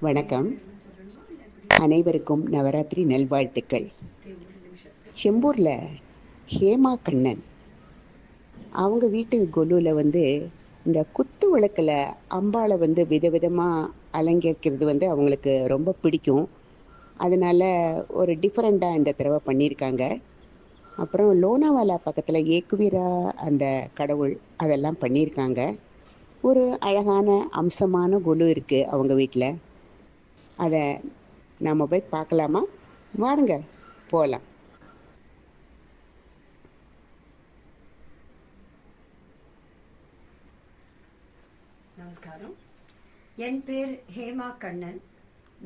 வணக்கம். அனைவருக்கும் நவராத்திரி நல்வாழ்த்துக்கள். செம்பூரில் ஹேமா கண்ணன் அவங்க வீட்டு கொலுவில் இந்த குத்து விளக்கில் அம்பாளை விதவிதமாக அலங்கரிக்கிறது அவங்களுக்கு ரொம்ப பிடிக்கும். அதனால் ஒரு டிஃப்ரெண்ட்டாக இந்த தடவை பண்ணியிருக்காங்க. அப்புறம் லோனாவாலா பக்கத்தில் ஏக்குவீரா அந்த கடவுள் அதெல்லாம் பண்ணியிருக்காங்க. ஒரு அழகான அம்சமான கொலு இருக்குது அவங்க வீட்டில். அதை நாம் போய் பார்க்கலாமா? வாருங்க, போகலாம். நமஸ்காரம். என் பேர் ஹேமா கண்ணன்.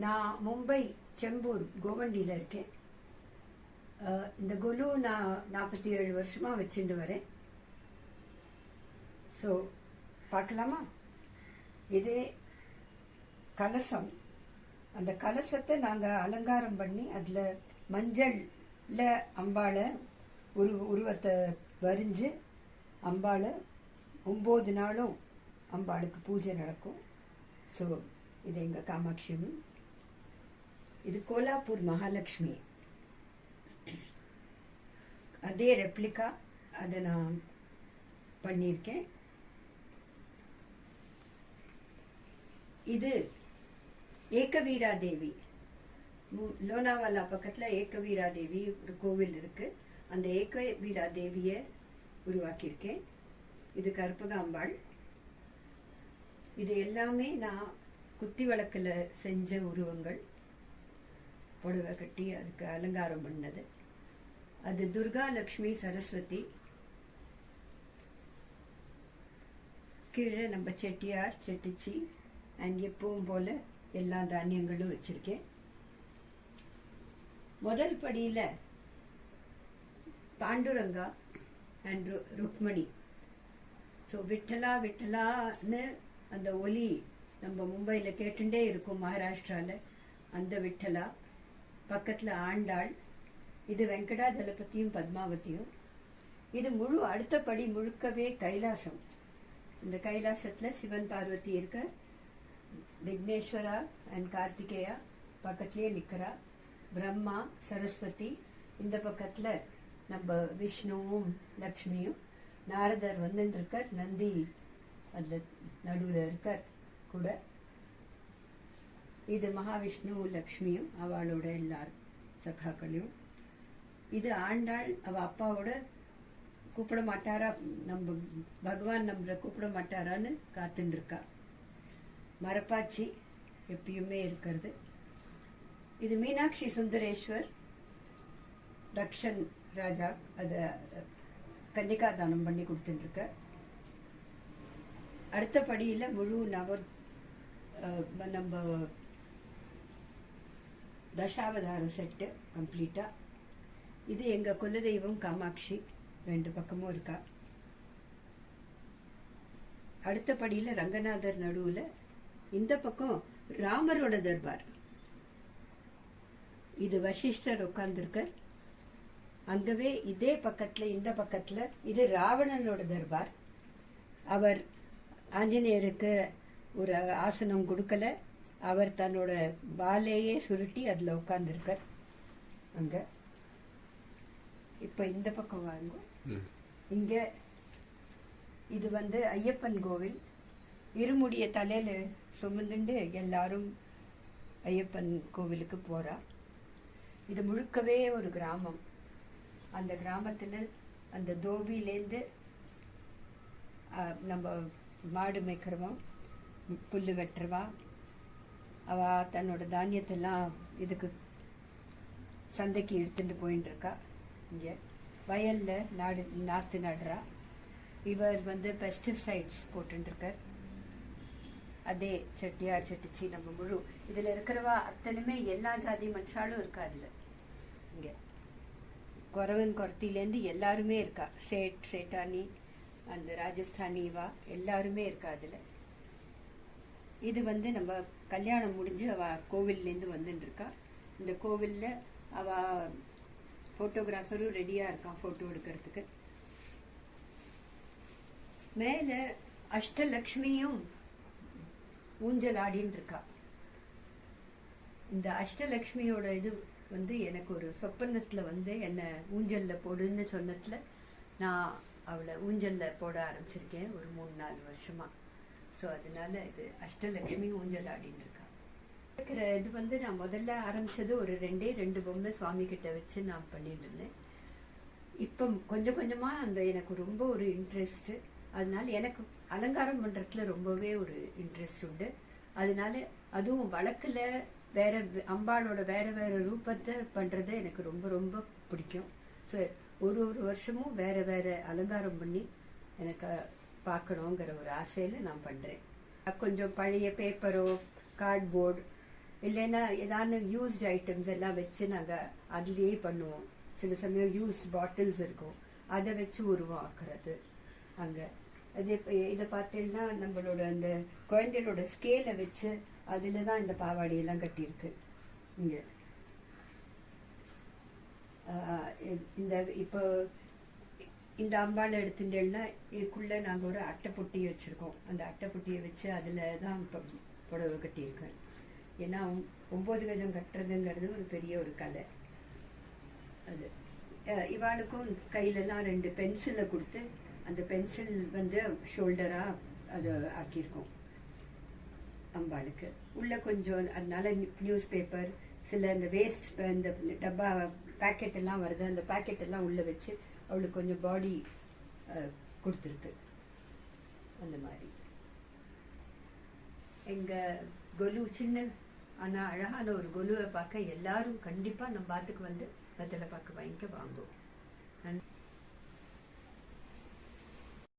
நான் மும்பை செம்பூர் கோவண்டியில் இருக்கேன். இந்த குலு நான் 47 வருஷமாக வச்சுட்டு வரேன். ஸோ பார்க்கலாமா? இது கலசம். அந்த கலசத்தை நாங்கள் அலங்காரம் பண்ணி அதில் மஞ்சளில் அம்பாளை உருவத்தை வரிஞ்சு அம்பாளை 9 நாளும் அம்பாளுக்கு பூஜை நடக்கும். ஸோ இது எங்கள் காமாட்சி அம்மன். இது கோலாப்பூர் மகாலட்சுமி. அதே ரெப்ளிகா அதை நான் பண்ணியிருக்கேன். இது ஏகவீரா தேவி. லோனாவாலா பக்கத்தில் ஏகவீரா தேவி ஒரு கோவில் இருக்கு. அந்த ஏகவீரா தேவியை உருவாக்கியிருக்கேன். இது கற்பகாம்பாள். இது எல்லாமே நான் குத்தி விளக்கில் செஞ்ச உருவங்கள். புடவை கட்டி அதுக்கு அலங்காரம் பண்ணது. அது துர்கா லக்ஷ்மி சரஸ்வதி. கீழே நம்ம செட்டியார் செட்டிச்சி அண்ட் எப்பவும் போல எல்லா தானியங்களும் வச்சிருக்கேன். முதல் படியில் பாண்டுரங்கா அண்ட் ருக்மணி. ஸோ விட்டலா விட்டலான்னு அந்த ஒலி நம்ம மும்பையில் கேட்டுட்டே இருக்கும், மகாராஷ்டிராவில். அந்த விட்டலா பக்கத்தில் ஆண்டாள். இது வெங்கடாஜலபதியும் பத்மாவதியும். இது அடுத்த படி முழுக்கவே கைலாசம். இந்த கைலாசத்தில் சிவன் பார்வதி இருக்க. விக்னேஸ்வரா அண்ட் கார்த்திகேயா பக்கத்துலேயே நிற்கிறா. பிரம்மா சரஸ்வதி இந்த பக்கத்தில் நம்ம விஷ்ணுவும் லக்ஷ்மியும். நாரதர் இருக்கார். நந்தி அதில் நடுவில் இருக்கார் கூட. இது மகாவிஷ்ணு லக்ஷ்மியும் அவளோட எல்லாரும் சகாக்களையும். இது ஆண்டாள். அவள் அப்பாவோட கூப்பிட மாட்டாரா, நம்ம பகவான் நம்மளை கூப்பிட மாட்டாரான்னு காத்துன்னு இருக்கா. மரப்பாச்சி எப்பயுமே இருக்கிறது. இது மீனாட்சி சுந்தரேஸ்வர். தக்ஷன் ராஜா அதை கன்னிகா தானம் பண்ணி கொடுத்துட்டுருக்க. அடுத்த படியில் முழு நம்ம தசாவதார செட்டு கம்ப்ளீட்டாக. இது எங்கள் குலதெய்வம் காமாட்சி. 2 பக்கமும் இருக்கா. அடுத்த படியில் ரங்கநாதர் நடுவில். இந்த பக்கம் ராமரோட தர்பார். இது வசிஷ்டர் உட்கார்ந்துருக்கார். அங்கவே இதே பக்கத்தில் இந்த பக்கத்தில் இது ராவணனோட தர்பார். அவர் ஆஞ்சநேயருக்கு ஒரு ஆசனம் கொடுக்கல. அவர் தன்னோட வாலையே சுருட்டி அதில் உட்கார்ந்துருக்கார் அங்கே. இப்போ இந்த பக்கம் வாங்க. இங்கே இது ஐயப்பன் கோவில். இருமுடிய தலையில் சுமந்துண்டு எல்லாரும் ஐயப்பன் கோவிலுக்கு போகிறா. இது முழுக்கவே ஒரு கிராமம். அந்த கிராமத்தில் அந்த தோபியிலேருந்து நம்ம மாடு மேய்க்கிறவா, புல் வெட்டுறவா, அவள் தன்னோட தானியத்தெல்லாம் இதுக்கு சந்தைக்கு இழுத்துட்டு போயின்னு இருக்கா. இங்கே வயலில் நாற்று நடுறா. இவர் பெஸ்டிசைட்ஸ் போட்டுருக்கார். அதே செட்டியார் செட்டிச்சி நம்ம முழு இதில் இருக்கிறவா அத்தனையுமே எல்லா ஜாதி மனுஷாலும் இருக்கா. அதில் இங்கே குறவன் குறத்திலேருந்து எல்லாருமே இருக்கா. சேட்டானி அந்த ராஜஸ்தானிவா எல்லாருமே இருக்கா அதில். இது நம்ம கல்யாணம் முடிஞ்சு அவள் கோவில்லேருந்து வந்துட்டுருக்கா. இந்த கோவிலில் அவள் ஃபோட்டோகிராஃபரும் ரெடியாக இருக்கான் ஃபோட்டோ எடுக்கிறதுக்கு. மேலே அஷ்டலக்ஷ்மியும் ஊஞ்சல் ஆடின்னு இருக்கா. இந்த அஷ்டலக்ஷ்மியோட இது வந்து எனக்கு ஒரு சொப்பனத்தில் வந்து என்னை ஊஞ்சலில் போடுன்னு சொன்னதுல நான் அவளை ஊஞ்சலில் போட ஆரம்பிச்சிருக்கேன் ஒரு 3-4 வருஷமாக. ஸோ அதனால இது அஷ்டலக்ஷ்மி ஊஞ்சல் ஆடின்னு இருக்கா. இருக்கிற இது வந்து நான் முதல்ல ஆரம்பிச்சது ஒரு 2 பொம்மை சுவாமி கிட்ட வச்சு நான் பண்ணிட்டு இருந்தேன். இப்போ கொஞ்சம் கொஞ்சமாக அந்த எனக்கு ரொம்ப ஒரு இன்ட்ரெஸ்ட்டு. அதனால எனக்கு அலங்காரம் பண்ணுறதுல ரொம்பவே ஒரு இன்ட்ரெஸ்ட் உண்டு. அதனால அதுவும் வழக்கில் வேற அம்பாளோட வேற வேற ரூபத்தை பண்ணுறது எனக்கு ரொம்ப ரொம்ப பிடிக்கும். ஸோ ஒரு வருஷமும் வேற வேற அலங்காரம் பண்ணி எனக்கு பார்க்கணுங்கிற ஒரு ஆசையில் நான் பண்ணுறேன். கொஞ்சம் பழைய பேப்பரோ கார்ட்போர்டு இல்லைன்னா ஏதாவது யூஸ்ட் ஐட்டம்ஸ் எல்லாம் வச்சு நாங்கள் அதுலேயே பண்ணுவோம். சில சமயம் யூஸ்ட் பாட்டில்ஸ் இருக்கும், அதை வச்சு உருவம் ஆக்குறது. அங்கே அது இதை பார்த்தீங்கன்னா நம்மளோட அந்த குழந்தைகளோட ஸ்கேலை வச்சு அதில் தான் இந்த பாவாடையெல்லாம் கட்டியிருக்கு. இங்கே இந்த இப்போ இந்த அம்பாளை எடுத்துட்டேன்னா இதுக்குள்ளே நாங்கள் ஒரு அட்டைப்பொட்டி வச்சுருக்கோம். அந்த அட்டைப்பொட்டியை வச்சு அதில் தான் இப்போ புடவை கட்டியிருக்கேன். ஏன்னா 9 கஜம் கட்டுறதுங்கிறது ஒரு பெரிய ஒரு கலை. அது இவாளுக்கும் கையிலலாம் 2 பென்சிலை கொடுத்து அந்த பென்சில் வந்து ஷோல்டராக அது ஆக்கியிருக்கோம் அம்பாளுக்கு. உள்ள கொஞ்சம் அதனால நியூஸ் பேப்பர் சில இந்த வேஸ்ட் இந்த டப்பா பேக்கெட் எல்லாம் வருது, அந்த பேக்கெட் எல்லாம் உள்ள வச்சு அவளுக்கு கொஞ்சம் பாடி கொடுத்துருக்கு. அந்த மாதிரி எங்கள் கொலு சின்ன ஆனால் அழகான ஒரு கொலுவை பார்க்க எல்லாரும் கண்டிப்பாக நம்ம பாத்துக்கு வந்து வெத்தலை பார்க்க வாங்கிக்க வாங்குவோம்.